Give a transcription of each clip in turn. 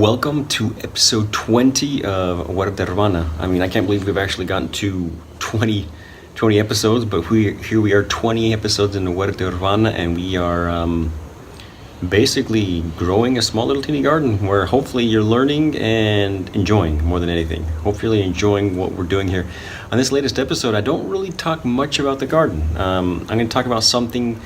Welcome to episode 20 of Huerta Urbana. I mean, I can't believe we've actually gotten to 20 episodes, but here we are 20 episodes in the Huerta Urbana, and we are basically growing a small little teeny garden where hopefully you're learning and enjoying more than anything. Hopefully enjoying what we're doing here. On this latest episode, I don't really talk much about the garden. I'm going to talk about something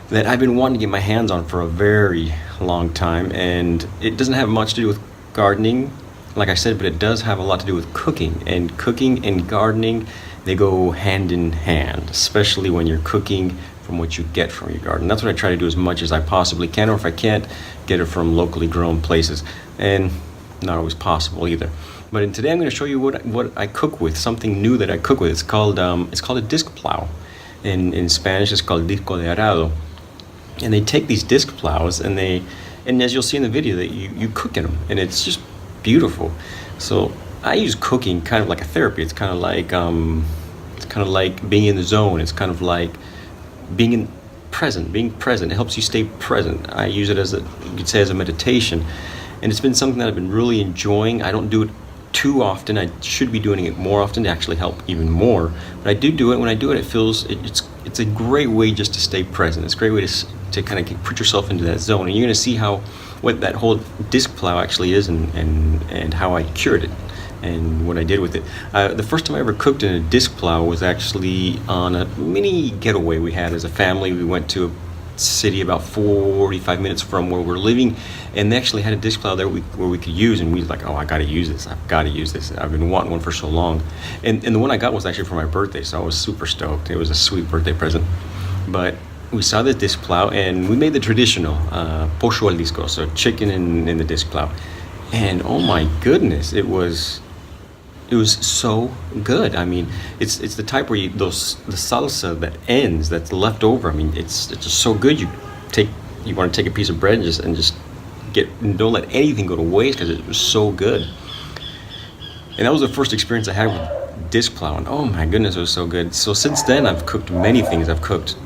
that I've been wanting to get my hands on for a very long time, and it doesn't have much to do with gardening, like I said, but it does have a lot to do with cooking. And cooking and gardening, they go hand in hand, especially when you're cooking from what you get from your garden. That's what I try to do as much as I possibly can, or if I can't, get it from locally grown places, and not always possible either. But today I'm going to show you what I cook with, something new that I cook with. It's called a disc plow. In Spanish, it's called disco de arado. And they take these disc plows and as you'll see in the video, that you cook in them, and it's just beautiful. So I use cooking kind of like a therapy. It's kind of like being in the zone. It's kind of like being present. It helps you stay present. I use it you could say, as a meditation, and it's been something that I've been really enjoying. I don't do it too often. I should be doing it more often to actually help even more, but I do it. When I do it, it's a great way just to stay present. It's a great way to kind of put yourself into that zone, and you're going to see what that whole disc plow actually is, and how I cured it and what I did with it. The first time I ever cooked in a disc plow was actually on a mini getaway we had as a family. We went to a city about 45 minutes from where we're living, and they actually had a disc plow there where we could use, and we was like, oh, I've got to use this. I've been wanting one for so long, and the one I got was actually for my birthday, so I was super stoked. It was a sweet birthday present. But we saw the disc plow, and we made the traditional pollo al disco, so chicken in the disc plow, and oh my goodness, it was so good. I mean, it's the type where the salsa that's left over. I mean, it's just so good. You want to take a piece of bread and just don't let anything go to waste, because it was so good. And that was the first experience I had with disc plow, and oh my goodness, it was so good. So since then, I've cooked many things. I've cooked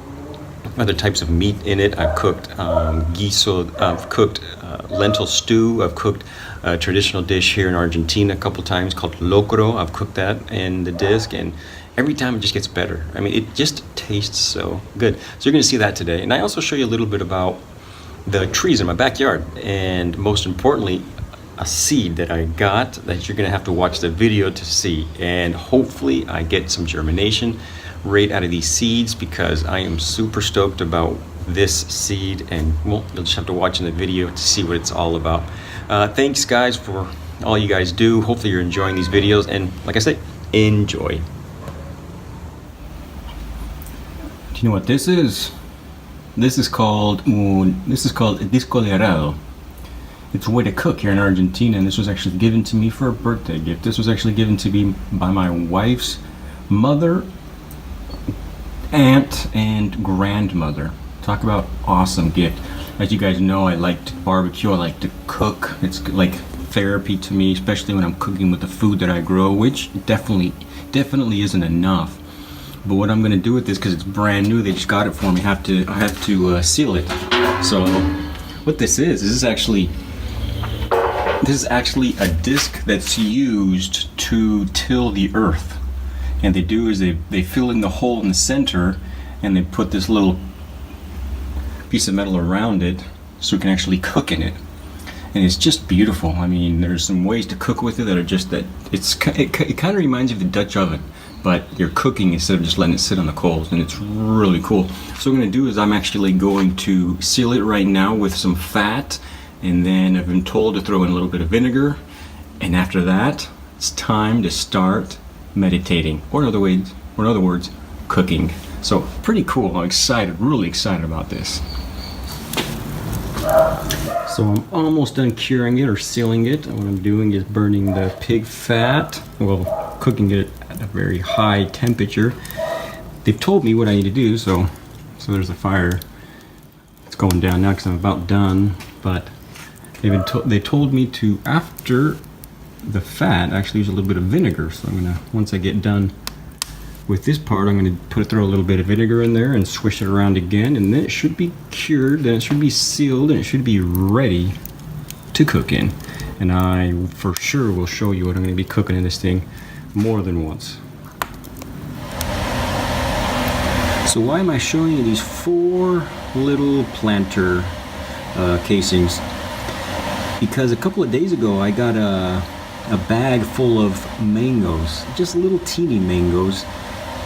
other types of meat in it. I've cooked guiso. I've cooked lentil stew. I've cooked a traditional dish here in Argentina a couple times called locro. I've cooked that in the disc, and every time it just gets better. I mean, it just tastes so good. So you're going to see that today. And I also show you a little bit about the trees in my backyard, and most importantly, a seed that I got that you're going to have to watch the video to see. And hopefully I get some germination right out of these seeds, because I am super stoked about this seed, and well, you'll just have to watch in the video to see what it's all about. Thanks guys for all you guys do. Hopefully you're enjoying these videos, and like I say, enjoy. Do you know what this is? This is called disco de arado. It's a way to cook here in Argentina, and this was actually given to me for a birthday gift. This was actually given to me by my wife's mother, aunt, and grandmother. Talk about awesome gift. As you guys know, I like to barbecue, I like to cook. It's like therapy to me, especially when I'm cooking with the food that I grow, which definitely isn't enough. But what I'm going to do with this, because it's brand new, they just got it for me, I have to seal it. So what this is actually a disc that's used to till the earth. And they do is they fill in the hole in the center, and they put this little piece of metal around it so we can actually cook in it. And it's just beautiful. I mean, there's some ways to cook with it that are just that it kind of reminds you of the Dutch oven, but you're cooking instead of just letting it sit on the coals, and it's really cool. So what I'm going to do is I'm actually going to seal it right now with some fat, and then I've been told to throw in a little bit of vinegar, and after that it's time to start meditating, or in other words, cooking. So pretty cool. I'm excited, really excited about this. So I'm almost done curing it or sealing it. What I'm doing is burning the pig fat, well, cooking it at a very high temperature. They've told me what I need to do, so there's the fire. It's going down now because I'm about done, but they told me to, after the fat, actually use a little bit of vinegar. So I'm gonna, once I get done with this part, I'm going to throw a little bit of vinegar in there and swish it around again, and then it should be cured, then it should be sealed, and it should be ready to cook in. and I for sure will show you what I'm going to be cooking in this thing more than once. So why am I showing you these 4 little planter casings? Because a couple of days ago I got a bag full of mangoes, just little teeny mangoes,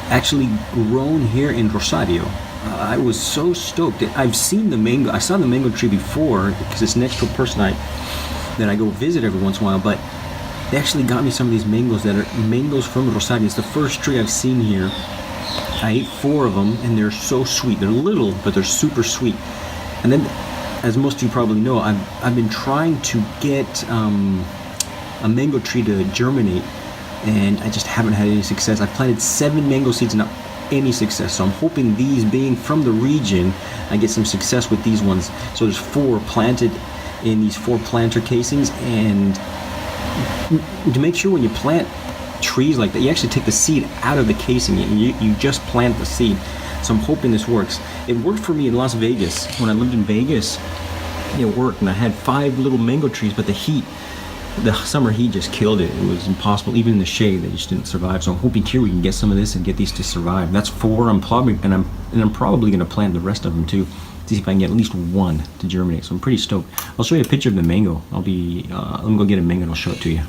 actually grown here in Rosario. I was so stoked. I've seen the mango. I saw the mango tree before because it's next to a person that I go visit every once in a while. But they actually got me some of these mangoes that are mangoes from Rosario. It's the first tree I've seen here. I ate 4 of them, and they're so sweet. They're little, but they're super sweet. And then, as most of you probably know, I've been trying to get a mango tree to germinate, and I just haven't had any success. I planted 7 mango seeds, not any success. So I'm hoping these, being from the region, I get some success with these ones. So there's 4 planted in these 4 planter casings, and to make sure when you plant trees like that, you actually take the seed out of the casing and you just plant the seed. So I'm hoping this works. It worked for me in Las Vegas. When I lived in Vegas, it worked, and I had 5 little mango trees, but the summer heat just killed it. It was impossible. Even in the shade, they just didn't survive. So I'm hoping here we can get some of this and get these to survive. That's 4. I'm probably going to plant the rest of them too, to see if I can get at least 1 to germinate. So I'm pretty stoked. I'll show you a picture of the mango. Let me go get a mango and I'll show it to you.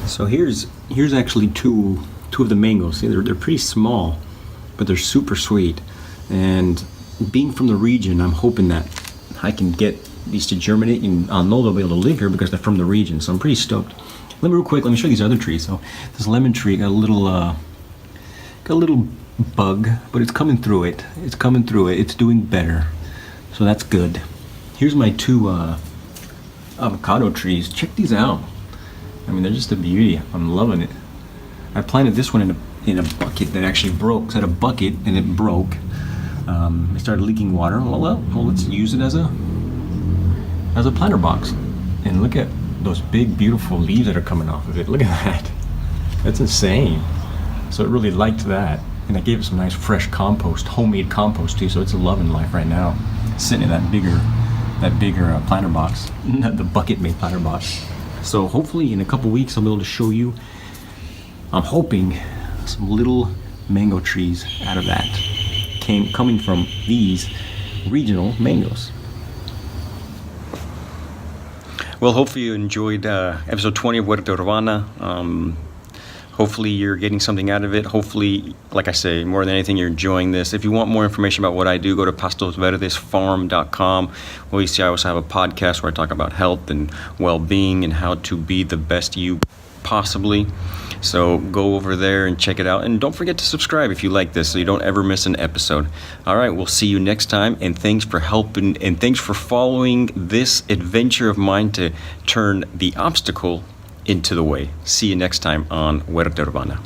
So here's actually two of the mangoes. See, they're pretty small, but they're super sweet. And being from the region, I'm hoping that I can get these to germinate, and I'll know they'll be able to live here because they're from the region. So I'm pretty stoked. Let me show you these other trees. So this lemon tree got a little bug, but it's coming through it. It's doing better. So that's good. Here's my 2 avocado trees. Check these out. I mean, they're just a beauty. I'm loving it. I planted this one in a bucket that actually broke. So I had a bucket and it broke. It started leaking water. Well, let's use it as a planter box. And look at those big, beautiful leaves that are coming off of it. Look at that. That's insane. So it really liked that. And I gave it some nice fresh compost, homemade compost too. So it's loving life right now, sitting in that bigger planter box, not the bucket-made planter box. So hopefully in a couple weeks I'll be able to show you, I'm hoping, some little mango trees out of that coming from these regional mangoes. Well, hopefully you enjoyed episode 20 of Huerta Urbana. Hopefully you're getting something out of it. Hopefully, like I say, more than anything, you're enjoying this. If you want more information about what I do, go to pastosverdesfarm.com. Where you see I also have a podcast where I talk about health and well-being and how to be the best you possibly. So go over there and check it out. And don't forget to subscribe if you like this so you don't ever miss an episode. All right, we'll see you next time. And thanks for helping and thanks for following this adventure of mine to turn the obstacle into the way. See you next time on Huerta Urbana.